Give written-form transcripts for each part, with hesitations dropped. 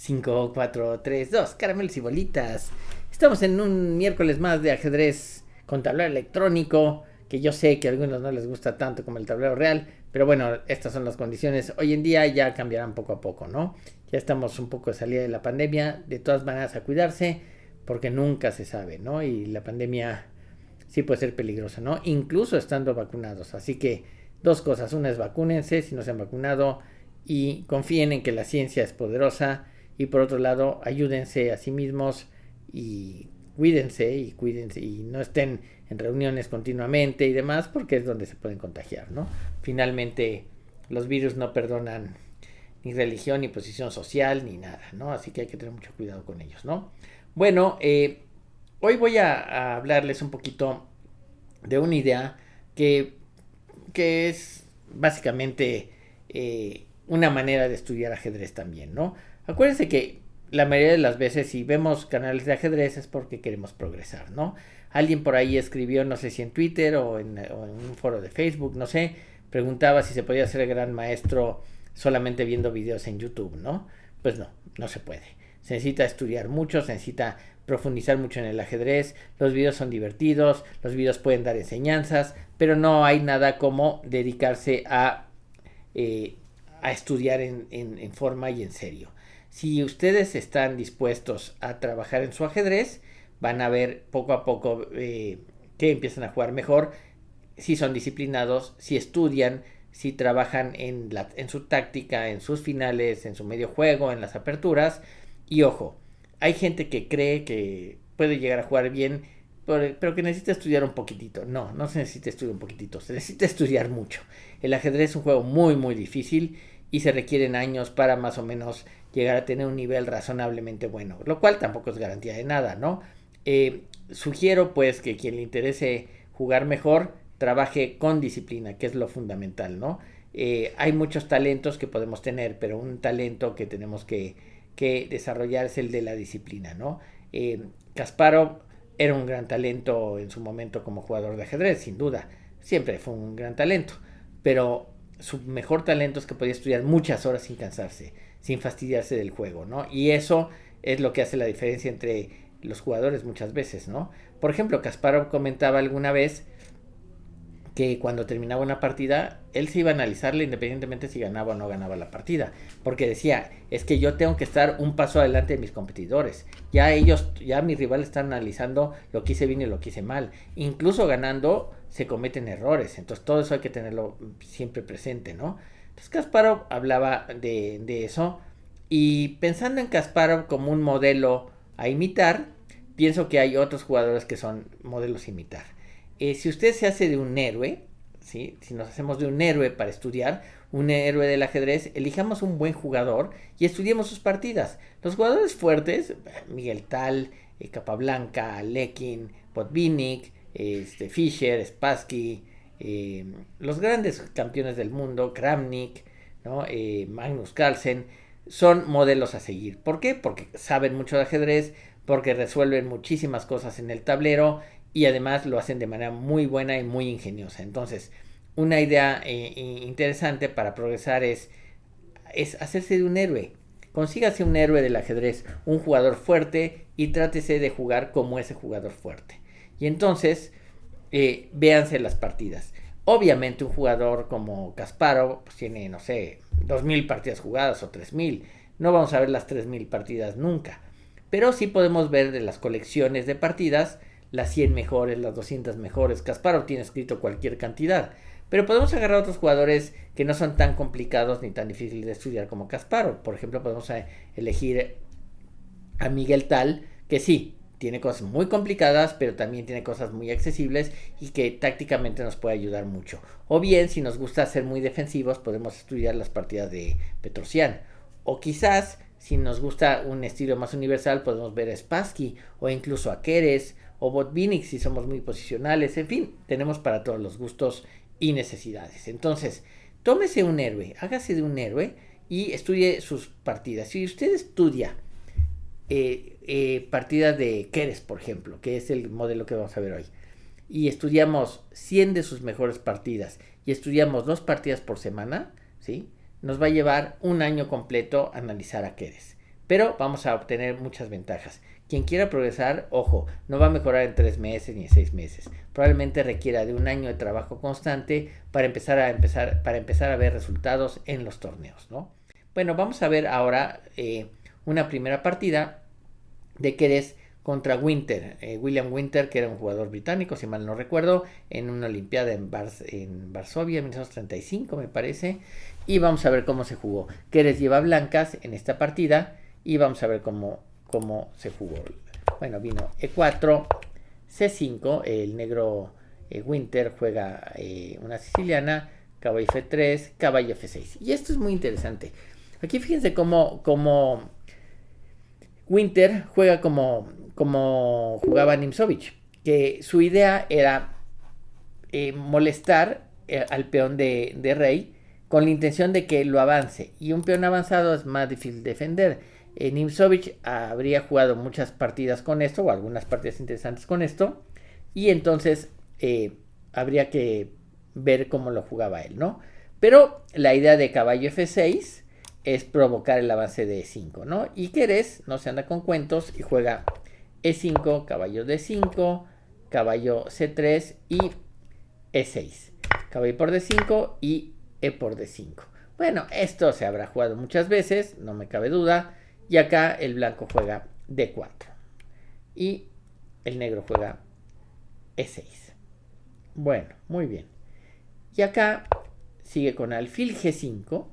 5, 4, 3, 2, caramelos y bolitas. Estamos en un miércoles más de ajedrez con tablero electrónico, que yo sé que a algunos no les gusta tanto como el tablero real, pero bueno, estas son las condiciones. Hoy en día ya cambiarán poco a poco, ¿no? Ya estamos un poco de salida de la pandemia, de todas maneras a cuidarse, porque nunca se sabe, ¿no? Y la pandemia sí puede ser peligrosa, ¿no? Incluso estando vacunados. Así que dos cosas, una es vacúnense si no se han vacunado y confíen en que la ciencia es poderosa, y por otro lado ayúdense a sí mismos y cuídense y no estén en reuniones continuamente y demás, porque es donde se pueden contagiar, ¿no? Finalmente los virus no perdonan ni religión ni posición social ni nada, ¿no? Así que hay que tener mucho cuidado con ellos, ¿no? Bueno, hoy voy a hablarles un poquito de una idea que, que es básicamente una manera de estudiar ajedrez también, ¿no? Acuérdense que la mayoría de las veces si vemos canales de ajedrez es porque queremos progresar, ¿no? Alguien por ahí escribió, no sé si en Twitter o en un foro de Facebook, no sé, preguntaba si se podía ser gran maestro solamente viendo videos en YouTube, ¿no? Pues no, no se puede. Se necesita estudiar mucho, se necesita profundizar mucho en el ajedrez, los videos son divertidos, los videos pueden dar enseñanzas, pero no hay nada como dedicarse a estudiar en forma y en serio. Si ustedes están dispuestos a trabajar en su ajedrez, van a ver poco a poco que empiezan a jugar mejor, si son disciplinados, si estudian, si trabajan en su táctica, en sus finales, en su medio juego, en las aperturas. Y ojo, hay gente que cree que puede llegar a jugar bien, pero que necesita estudiar un poquitito. No, no se necesita estudiar un poquitito, se necesita estudiar mucho. El ajedrez es un juego muy, muy difícil y se requieren años para más o menos llegar a tener un nivel razonablemente bueno, lo cual tampoco es garantía de nada, ¿no? Sugiero pues que quien le interese jugar mejor trabaje con disciplina, que es lo fundamental, ¿no? Hay muchos talentos que podemos tener, pero un talento que tenemos que desarrollar es el de la disciplina, ¿no? Kasparov era un gran talento en su momento como jugador de ajedrez, sin duda, siempre fue un gran talento, pero su mejor talento es que podía estudiar muchas horas sin cansarse, sin fastidiarse del juego, ¿no? Y eso es lo que hace la diferencia entre los jugadores muchas veces, ¿no? Por ejemplo, Kasparov comentaba alguna vez que cuando terminaba una partida, él se iba a analizarla independientemente si ganaba o no ganaba la partida, porque decía, es que yo tengo que estar un paso adelante de mis competidores, ya mis rivales están analizando lo que hice bien y lo que hice mal, incluso ganando se cometen errores, entonces todo eso hay que tenerlo siempre presente, ¿no? Entonces Kasparov hablaba de eso, y pensando en Kasparov como un modelo a imitar, pienso que hay otros jugadores que son modelos a imitar. Si usted se hace de un héroe, ¿sí? Si nos hacemos de un héroe para estudiar, un héroe del ajedrez, elijamos un buen jugador y estudiemos sus partidas. Los jugadores fuertes, Miguel Tal, Capablanca, Lekin, Botvinnik, Fischer, Spassky, los grandes campeones del mundo, Kramnik, ¿no? Magnus Carlsen, son modelos a seguir. ¿Por qué? Porque saben mucho de ajedrez, porque resuelven muchísimas cosas en el tablero y además lo hacen de manera muy buena y muy ingeniosa. Entonces, una idea interesante para progresar es hacerse de un héroe. Consígase un héroe del ajedrez, un jugador fuerte, y trátese de jugar como ese jugador fuerte. Y entonces, véanse las partidas. Obviamente un jugador como Kasparov pues tiene, no sé, 2000 partidas jugadas o 3000. No vamos a ver las 3000 partidas nunca. Pero sí podemos ver de las colecciones de partidas las 100 mejores, las 200 mejores. Kasparov tiene escrito cualquier cantidad. Pero podemos agarrar otros jugadores que no son tan complicados ni tan difíciles de estudiar como Kasparov. Por ejemplo, podemos elegir a Miguel Tal, que sí, tiene cosas muy complicadas, pero también tiene cosas muy accesibles y que tácticamente nos puede ayudar mucho. O bien, si nos gusta ser muy defensivos, podemos estudiar las partidas de Petrosian. O quizás, si nos gusta un estilo más universal, podemos ver a Spassky o incluso a Keres o Botvinnik si somos muy posicionales. En fin, tenemos para todos los gustos y necesidades. Entonces, tómese un héroe, hágase de un héroe y estudie sus partidas. Si usted estudia partidas de Keres, por ejemplo, que es el modelo que vamos a ver hoy, y estudiamos 100 de sus mejores partidas y estudiamos 2 partidas por semana, ¿sí? Nos va a llevar un año completo analizar a Keres. pero vamos a obtener muchas ventajas. Quien quiera progresar, ojo, no va a mejorar en 3 meses ni en 6 meses. Probablemente requiera de un año de trabajo constante para empezar a ver resultados en los torneos, ¿no? Bueno, vamos a ver ahora una primera partida de Keres contra Winter. William Winter, que era un jugador británico, si mal no recuerdo, en una olimpiada en Varsovia en 1935, me parece. Y vamos a ver cómo se jugó. Keres lleva blancas en esta partida y vamos a ver cómo se jugó. Bueno, vino E4, C5, el negro Winter juega una siciliana, caballo F3, caballo F6. Y esto es muy interesante. Aquí fíjense cómo Winter juega como jugaba Nimzowitsch, que su idea era molestar al peón de rey con la intención de que lo avance, y un peón avanzado es más difícil de defender. Nimzowitsch habría jugado muchas partidas con esto, o algunas partidas interesantes con esto, y entonces habría que ver cómo lo jugaba él, ¿no? Pero la idea de caballo F6 es provocar el avance de E5, ¿no? Y Keres no se anda con cuentos y juega E5, caballo D5, caballo C3 y E6. Caballo por D5 y E por D5. Bueno, esto se habrá jugado muchas veces, no me cabe duda. Y acá el blanco juega D4. Y el negro juega E6. Bueno, muy bien. Y acá sigue con alfil G5,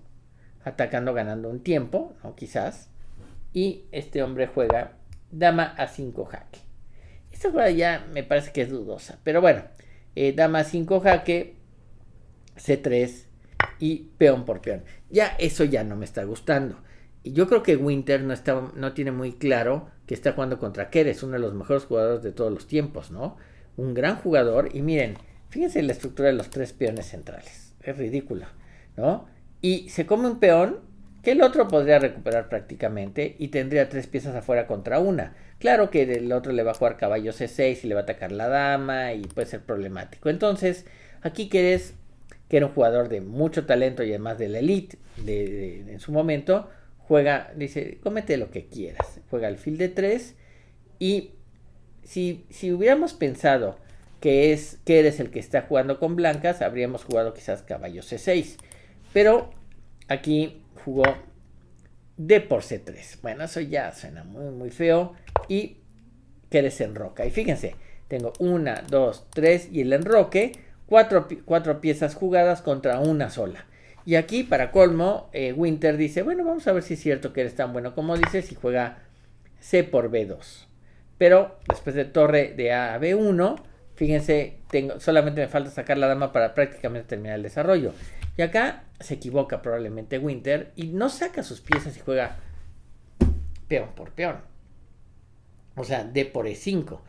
atacando, ganando un tiempo, ¿no? Quizás. Y este hombre juega dama A5 jaque. Esta jugada ya me parece que es dudosa, pero bueno, dama A5 jaque, C3 y peón por peón. Ya eso ya no me está gustando. Y yo creo que Winter no tiene muy claro que está jugando contra Keres, uno de los mejores jugadores de todos los tiempos, ¿no? Un gran jugador. Y miren, fíjense la estructura de los 3 peones centrales. Es ridícula, ¿no? Y se come un peón que el otro podría recuperar prácticamente y tendría 3 piezas afuera contra una. Claro que el otro le va a jugar caballo C6 y le va a atacar la dama y puede ser problemático. Entonces, aquí Keres, que era un jugador de mucho talento y además de la elite en su momento, dice, cómete lo que quieras. Juega alfil D3 y si hubiéramos pensado que eres el que está jugando con blancas, habríamos jugado quizás caballo C6. Pero aquí jugó D por C3. Bueno, eso ya suena muy, muy feo. Y Keres se enroca. Y fíjense, tengo 1, 2, 3 y el enroque, 4 piezas jugadas contra una sola. Y aquí, para colmo, Winter dice, bueno, vamos a ver si es cierto que eres tan bueno como dices, y juega C por B2. Pero después de torre de A a B1, fíjense, solamente me falta sacar la dama para prácticamente terminar el desarrollo. Y acá se equivoca probablemente Winter y no saca sus piezas y juega peón por peón. O sea, D por E5.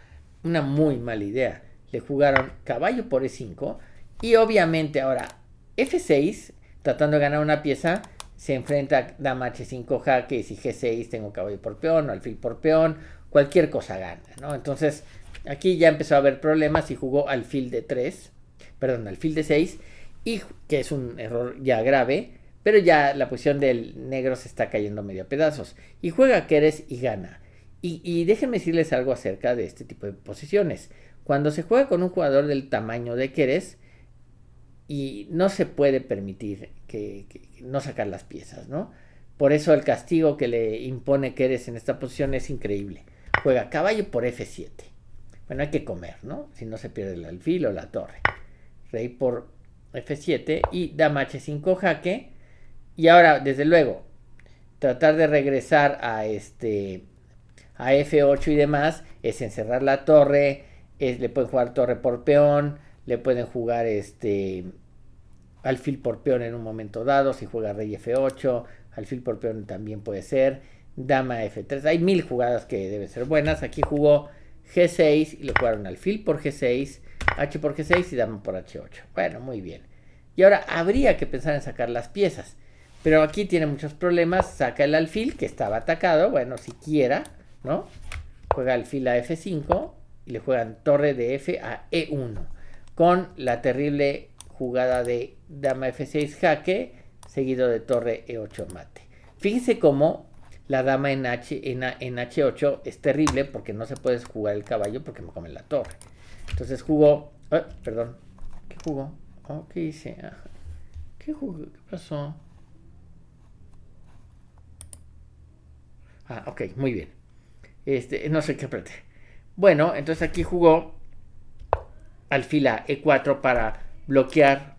Una muy mala idea. Le jugaron caballo por E5 y obviamente ahora F6, tratando de ganar una pieza, se enfrenta a dama H5 jaque, y si G6 tengo caballo por peón o alfil por peón, cualquier cosa gana, ¿no? Entonces aquí ya empezó a haber problemas y jugó alfil D3, alfil D6, y que es un error ya grave, pero ya la posición del negro se está cayendo medio a pedazos. Y juega Keres y gana. Y déjenme decirles algo acerca de este tipo de posiciones. Cuando se juega con un jugador del tamaño de Keres, y no se puede permitir que no sacar las piezas, ¿no? Por eso el castigo que le impone Keres en esta posición es increíble. Juega caballo por F7. Bueno, hay que comer, ¿no? Si no se pierde el alfil o la torre. Rey por F7 y dama H5 jaque. Y ahora, desde luego, tratar de regresar a F8 y demás es encerrar la torre. Le pueden jugar torre por peón. Le pueden jugar alfil por peón en un momento dado. Si juega rey F8, alfil por peón también puede ser. Dama F3. Hay 1000 jugadas que deben ser buenas. Aquí jugó G6 y le jugaron alfil por G6, H por G6 y dama por H8. Bueno, muy bien. Y ahora habría que pensar en sacar las piezas. Pero aquí tiene muchos problemas. Saca el alfil que estaba atacado. Bueno, siquiera, ¿no? Juega alfil a F5 y le juegan torre de F a E1. Con la terrible jugada de dama F6 jaque, seguido de torre E8 mate. Fíjense cómo la dama en H8 es terrible porque no se puede jugar el caballo porque me come la torre. Entonces jugó, perdón, ¿qué jugó? ¿Qué hice? ¿Qué jugó? ¿Qué pasó? Ok, muy bien. No sé qué apreté. Bueno, entonces aquí jugó alfil a E4 para bloquear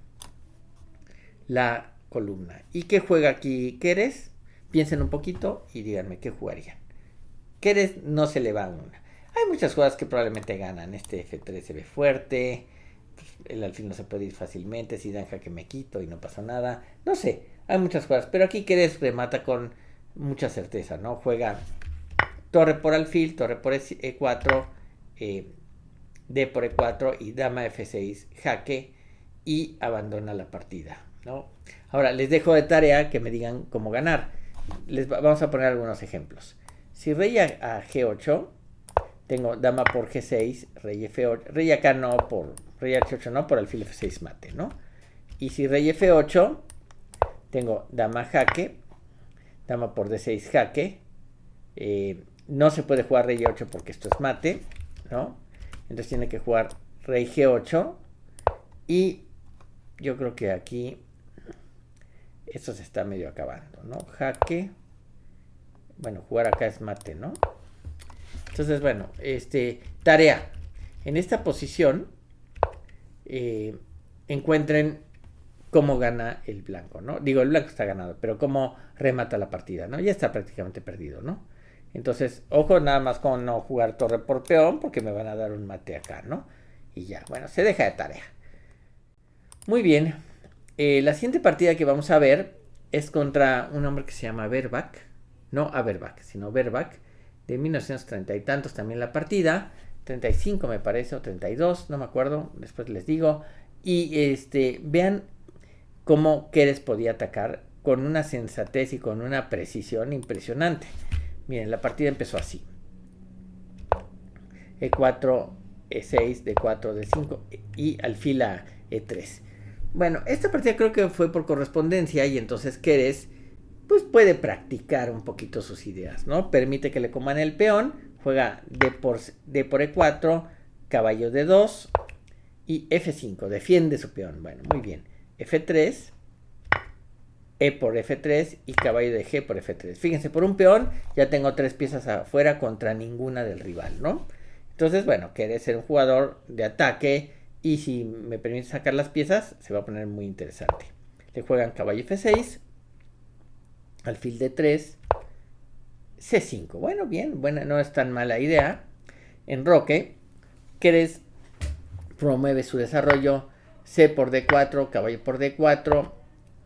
la columna. ¿Y qué juega aquí Keres? Piensen un poquito y díganme qué jugarían. Keres no se le va a una. Hay muchas jugadas que probablemente ganan. F3 se ve fuerte. El alfil no se puede ir fácilmente. Si dan jaque me quito y no pasa nada. No sé, hay muchas jugadas. Pero aquí Keres remata con mucha certeza, ¿no? Juega torre por alfil, torre por E4, D por E4 y dama F6 jaque y abandona la partida, ¿no? Ahora les dejo de tarea que me digan cómo ganar. Vamos a poner algunos ejemplos. Si rey a G8, tengo dama por G6, rey F8, rey acá no, por rey H8 no, por alfil F6 mate, ¿no? Y si rey F8, tengo dama jaque, dama por D6 jaque, no se puede jugar rey E8 porque esto es mate, ¿no? Entonces tiene que jugar rey G8 y yo creo que aquí esto se está medio acabando, ¿no? Jaque, bueno, jugar acá es mate, ¿no? Entonces, bueno, tarea. En esta posición encuentren cómo gana el blanco, ¿no? Digo, el blanco está ganado, pero cómo remata la partida, ¿no? Ya está prácticamente perdido, ¿no? Entonces, ojo nada más con no jugar torre por peón, porque me van a dar un mate acá, ¿no? Y ya, bueno, se deja de tarea. Muy bien. La siguiente partida que vamos a ver es contra un hombre que se llama Verbak. No Averbak, sino Verbak, de 1930 y tantos también la partida. 35 me parece, o 32, no me acuerdo, después les digo. Y vean cómo Keres podía atacar con una sensatez y con una precisión impresionante. Miren, la partida empezó así. E4, E6, D4, D5 y alfil a E3. Bueno, esta partida creo que fue por correspondencia y entonces Keres pues puede practicar un poquito sus ideas, ¿no? Permite que le coman el peón, juega D por E4, caballo D2 y F5, defiende su peón. Bueno, muy bien. F3, E por F3 y caballo de G por F3. Fíjense, por un peón ya tengo 3 piezas afuera contra ninguna del rival, ¿no? Entonces, bueno, quiere ser un jugador de ataque y si me permite sacar las piezas, se va a poner muy interesante. Le juegan caballo F6, alfil D3, C5. Bueno, bien, buena, no es tan mala idea. Enroque, Keres promueve su desarrollo, C por D4, caballo por D4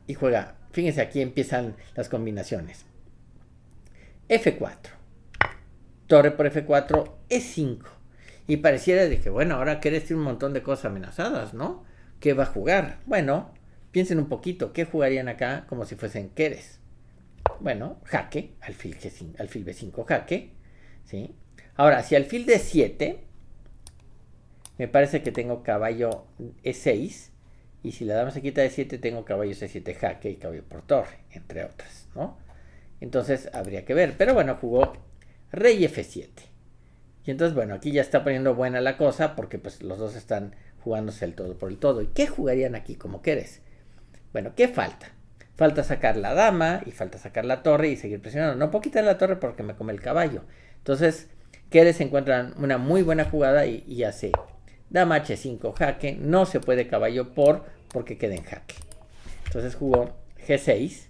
y juega. Fíjense, aquí empiezan las combinaciones. F4, torre por F4, E5. Y pareciera de que, bueno, ahora Keres tiene un montón de cosas amenazadas, ¿no? ¿Qué va a jugar? Bueno, piensen un poquito, ¿qué jugarían acá como si fuesen Keres? Bueno, jaque, alfil G5, alfil B5, jaque, ¿sí? Ahora, si alfil D7, me parece que tengo caballo E6, y si la dama se quita de 7, tengo caballo C7 jaque y caballo por torre, entre otras, ¿no? Entonces habría que ver. Pero bueno, jugó rey F7. Y entonces, bueno, aquí ya está poniendo buena la cosa porque pues los dos están jugándose el todo por el todo. ¿Y qué jugarían aquí como Keres? Bueno, ¿qué falta? Falta sacar la dama y falta sacar la torre y seguir presionando. No puedo quitar la torre porque me come el caballo. Entonces, Keres encuentra una muy buena jugada y hace dama H5 jaque, no se puede caballo porque queda en jaque. Entonces jugó G6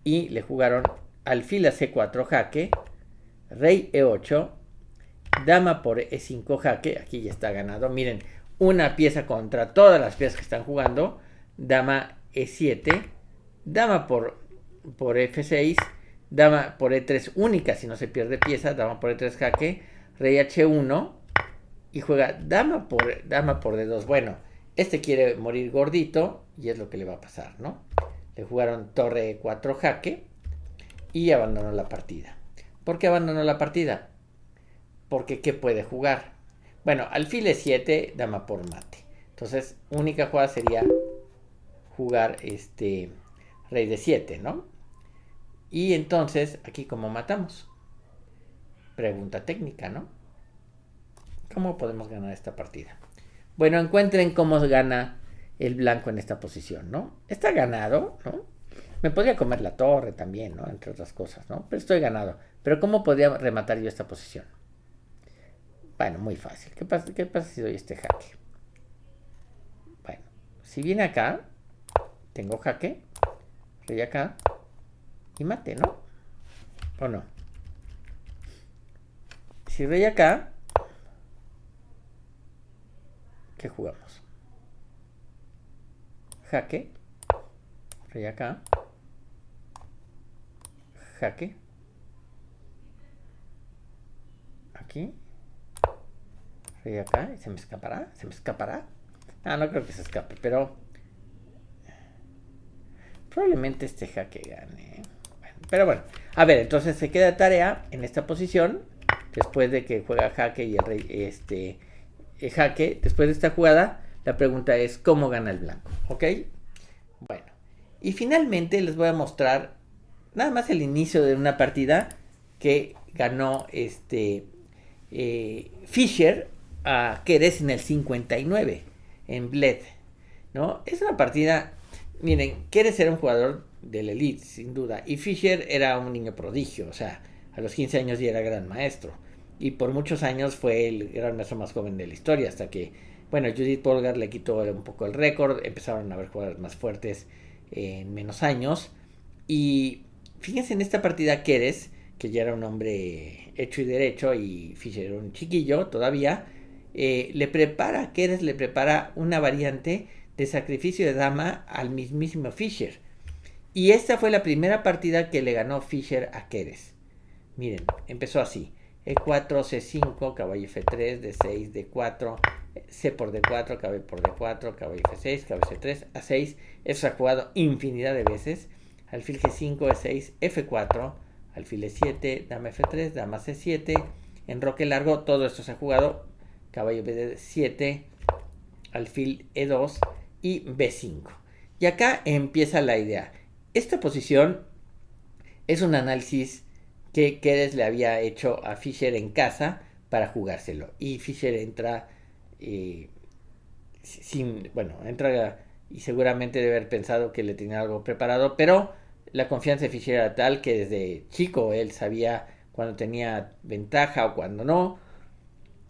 y le jugaron alfil a C4 jaque, rey E8, dama por E5 jaque, aquí ya está ganado. Miren, una pieza contra todas las piezas que están jugando, dama E7, dama por F6, dama por E3 única si no se pierde pieza, dama por E3 jaque, rey H1 y juega dama por D2. Bueno, quiere morir gordito y es lo que le va a pasar, ¿no? Le jugaron torre E4 jaque y abandonó la partida. ¿Por qué abandonó la partida? Porque ¿qué puede jugar? Bueno, alfil E7, dama por mate. Entonces, única jugada sería jugar rey D7, ¿no? Y entonces, aquí cómo matamos. Pregunta técnica, ¿no? ¿Cómo podemos ganar esta partida? Bueno, encuentren cómo gana el blanco en esta posición, ¿no? Está ganado, ¿no? Me podría comer la torre también, ¿no? Entre otras cosas, ¿no? Pero estoy ganado. Pero ¿cómo podría rematar yo esta posición? Bueno, muy fácil. ¿Qué pasa si doy este jaque? Bueno, si viene acá, tengo jaque, rey acá y mate, ¿no? ¿O no? Si rey acá, ¿qué jugamos? Jaque, rey acá, jaque, aquí, rey acá, ¿se me escapará? ¿Se me escapará? Ah, no creo que se escape, pero probablemente este jaque gane. Pero bueno, a ver, entonces se queda tarea en esta posición, después de que juega jaque y el rey, jaque, después de esta jugada, la pregunta es ¿cómo gana el blanco? ¿Ok? Bueno, y finalmente les voy a mostrar nada más el inicio de una partida que ganó Fischer a Keres en el 59 en Bled, ¿no? Es una partida, miren, Keres era un jugador del Elite, sin duda, y Fischer era un niño prodigio, o sea, a los 15 años ya era gran maestro, y por muchos años fue el gran maestro más joven de la historia, hasta que, bueno, Judith Polgar le quitó un poco el récord, empezaron a haber jugadores más fuertes en menos años, y fíjense en esta partida Keres, que ya era un hombre hecho y derecho, y Fischer era un chiquillo todavía, Keres le prepara una variante de sacrificio de dama al mismísimo Fischer. Y esta fue la primera partida que le ganó Fischer a Keres. Miren, empezó así. E4, C5, caballo F3, D6, D4, C por D4, caballo por D4, caballo F6, caballo C3, A6. Eso se ha jugado infinidad de veces. Alfil G5, E6, F4, alfil E7, dama F3, dama C7, enroque largo, todo esto se ha jugado. Caballo B7, alfil E2 y B5. Y acá empieza la idea. Esta posición es un análisis que Keres le había hecho a Fischer en casa para jugárselo. Y Fischer entra entra y seguramente debe haber pensado que le tenía algo preparado, pero la confianza de Fischer era tal que desde chico él sabía cuando tenía ventaja o cuando no,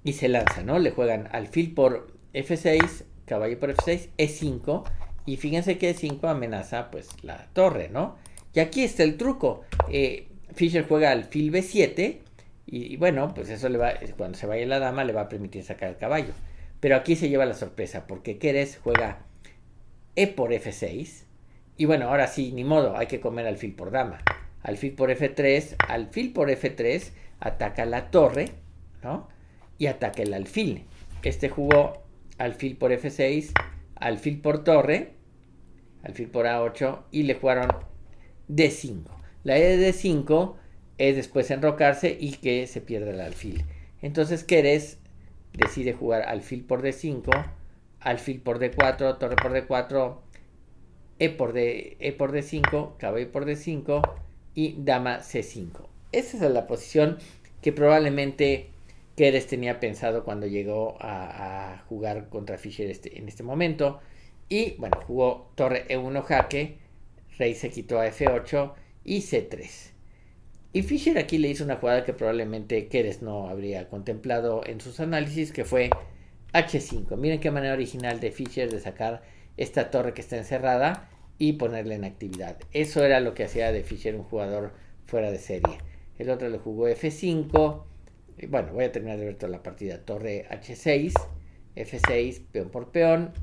y se lanza, ¿no? Le juegan alfil por F6, caballo por F6, E5, y fíjense que E5 amenaza pues la torre, ¿no? Y aquí está el truco. Fischer juega alfil B7 y bueno, pues eso le va, cuando se vaya la dama le va a permitir sacar el caballo. Pero aquí se lleva la sorpresa porque Keres juega E por F6 y bueno, ahora sí, ni modo, hay que comer alfil por dama. Alfil por F3 ataca la torre, ¿no? Y ataca el alfil. Este jugó alfil por F6, alfil por torre, alfil por A8 y le jugaron D5. La E de D5 es después enrocarse y que se pierda el alfil. Entonces Keres decide jugar alfil por D5, alfil por D4, torre por D4, E por D5, caballo por D5 y dama C5. Esa es la posición que probablemente Keres tenía pensado cuando llegó a jugar contra Fischer en este momento. Y bueno, jugó torre E1 jaque, rey se quitó a F8 y C3. Y Fischer aquí le hizo una jugada que probablemente Keres no habría contemplado en sus análisis, que fue H5. Miren qué manera original de Fischer de sacar esta torre que está encerrada y ponerla en actividad. Eso era lo que hacía de Fischer un jugador fuera de serie. El otro le jugó F5. Bueno, voy a terminar de ver toda la partida. Torre H6, F6, peón por peón,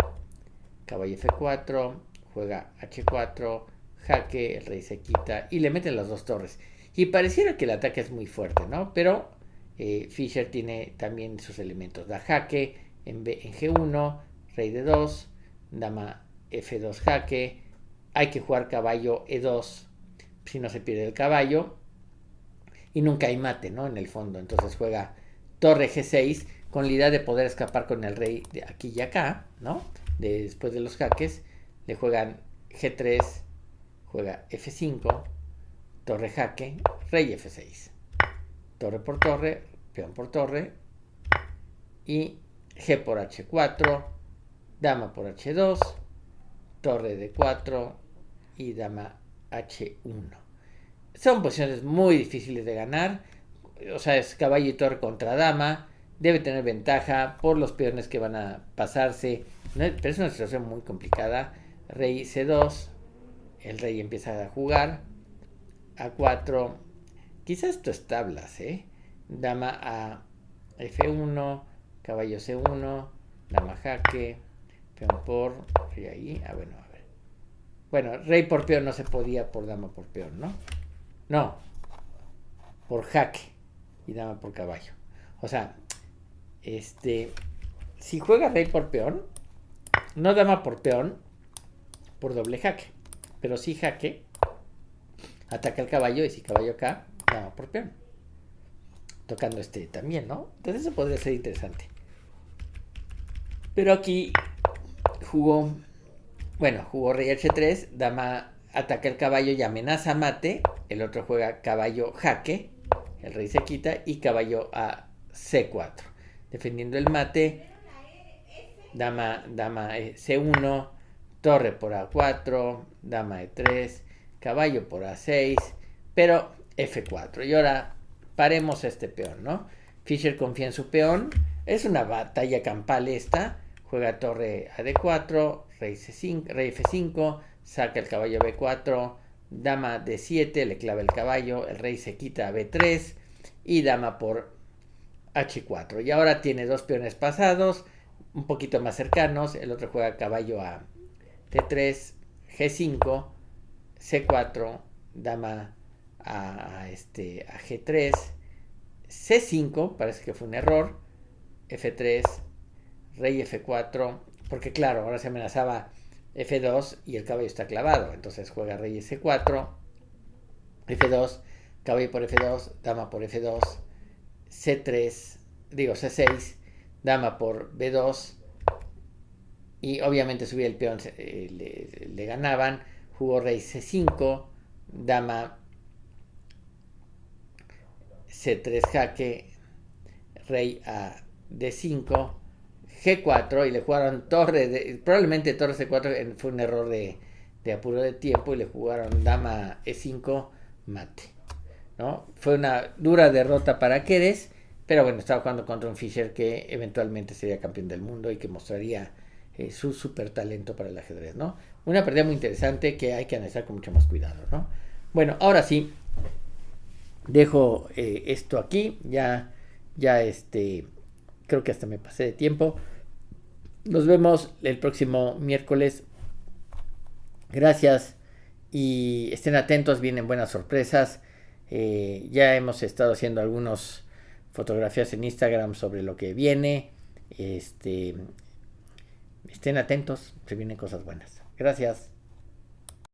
caballo F4, juega H4, jaque, el rey se quita y le meten las dos torres. Y pareciera que el ataque es muy fuerte, ¿no? Pero Fischer tiene también sus elementos. Da jaque en G1, rey D2, dama F2 jaque. Hay que jugar caballo E2 si no se pierde el caballo. Y nunca hay mate, ¿no? En el fondo. Entonces juega torre G6 con la idea de poder escapar con el rey de aquí y acá, ¿no? Después de los jaques, le juegan G3, juega F5, torre jaque, rey F6. Torre por torre, peón por torre. Y G por H4, dama por H2, torre D4 y dama H1. Son posiciones muy difíciles de ganar. O sea, es caballo y torre contra dama. Debe tener ventaja por los peones que van a pasarse. Pero es una situación muy complicada. Rey C2. El rey empieza a jugar. A4. Quizás esto es tablas, ¿eh? Dama a F1. Caballo C1. Dama jaque. Peón por... Y ahí. Bueno, a ver. Bueno, rey por peón no se podía por dama por peón, ¿no? No. Por jaque. Y dama por caballo. O sea, si juega rey por peón, no dama por peón, por doble jaque. Pero sí jaque, ataca el caballo y si caballo acá, dama por peón. Tocando también, ¿no? Entonces eso podría ser interesante. Pero aquí jugó rey H3, dama ataca el caballo y amenaza mate. El otro juega caballo jaque, el rey se quita y caballo a C4. Defendiendo el mate, dama C1, torre por A4, dama E3, caballo por A6, pero F4. Y ahora paremos este peón, ¿no? Fischer confía en su peón. Es una batalla campal esta. Juega torre a D4, rey C5, rey F5, saca el caballo a B4, dama D7, le clava el caballo, el rey se quita a B3 y dama por H4. Y ahora tiene dos peones pasados, un poquito más cercanos. El otro juega caballo a T3, G5, C4, dama a G3, C5, parece que fue un error, F3, rey F4, porque claro, ahora se amenazaba F2 y el caballo está clavado. Entonces juega rey S4, F2, caballo por F2, dama por F2, C6, dama por B2 y obviamente subía el peón, le ganaban. Jugó rey C5, dama C3 jaque, rey a D5, G4 y le jugaron probablemente torre C4 fue un error de apuro de tiempo y le jugaron dama E5 mate, ¿no? Fue una dura derrota para Keres, pero bueno, estaba jugando contra un Fischer que eventualmente sería campeón del mundo y que mostraría su super talento para el ajedrez, ¿no? Una partida muy interesante que hay que analizar con mucho más cuidado, ¿no? Bueno, ahora sí, dejo esto aquí, ya creo que hasta me pasé de tiempo. Nos vemos el próximo miércoles. Gracias y estén atentos, vienen buenas sorpresas. Ya hemos estado haciendo algunas fotografías en Instagram sobre lo que viene. Estén atentos, se vienen cosas buenas. Gracias.